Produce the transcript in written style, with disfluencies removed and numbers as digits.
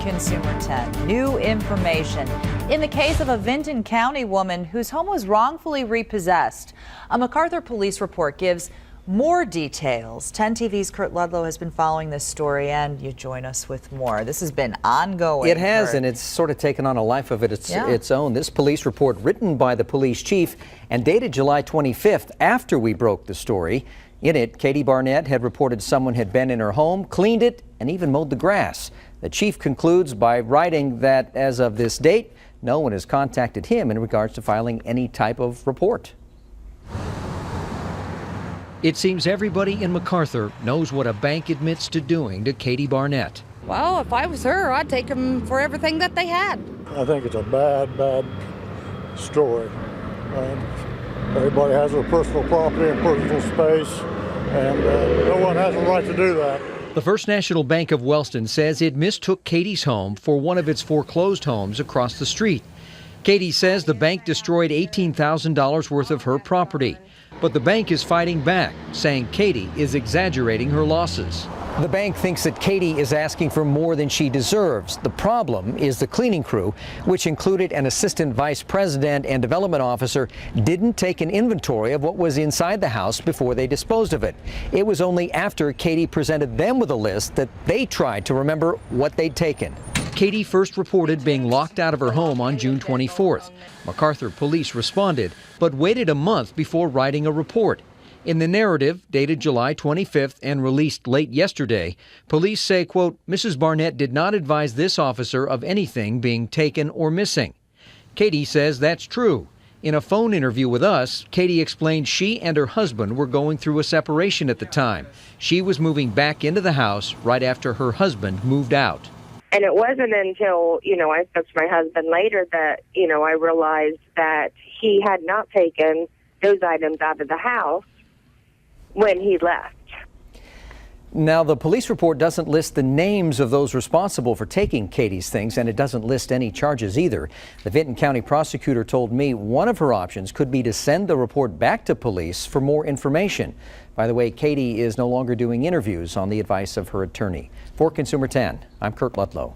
Consumer 10. New information in the case of a Vinton County woman whose home was wrongfully repossessed. A McArthur police report gives more details. 10 TV's Kurt Ludlow has been following this story, and you join us with more. This has been ongoing. It has, Kurt. and it's sort of taken on a life of its own. This police report, written by the police chief and dated July 25th, after we broke the story. In it, Katie Barnett had reported someone had been in her home, cleaned it, and even mowed the grass. The chief concludes by writing that as of this date, no one has contacted him in regards to filing any type of report. It seems everybody in McArthur knows what a bank admits to doing to Katie Barnett. Well, if I was her, I'd take them for everything that they had. I think it's a bad story. Everybody has their personal property and personal space, and no one has a right to do that. The First National Bank of Wellston says it mistook Katie's home for one of its foreclosed homes across the street. Katie says the bank destroyed $18,000 worth of her property. But the bank is fighting back, saying Katie is exaggerating her losses. The bank thinks that Katie is asking for more than she deserves. The problem is the cleaning crew, which included an assistant vice president and development officer, didn't take an inventory of what was inside the house before they disposed of it. It was only after Katie presented them with a list that they tried to remember what they'd taken. Katie first reported being locked out of her home on June 24th. McArthur police responded, but waited a month before writing a report. In the narrative, dated July 25th and released late yesterday, police say, quote, Mrs. Barnett did not advise this officer of anything being taken or missing. Katie says that's true. In a phone interview with us, Katie explained she and her husband were going through a separation at the time. She was moving back into the house right after her husband moved out. And it wasn't until, I spoke to my husband later that, I realized that he had not taken those items out of the house when he left. Now, the police report doesn't list the names of those responsible for taking Katie's things, and it doesn't list any charges either. The Vinton County prosecutor told me one of her options could be to send the report back to police for more information. By the way, Katie is no longer doing interviews on the advice of her attorney. For Consumer 10, I'm Kurt Ludlow.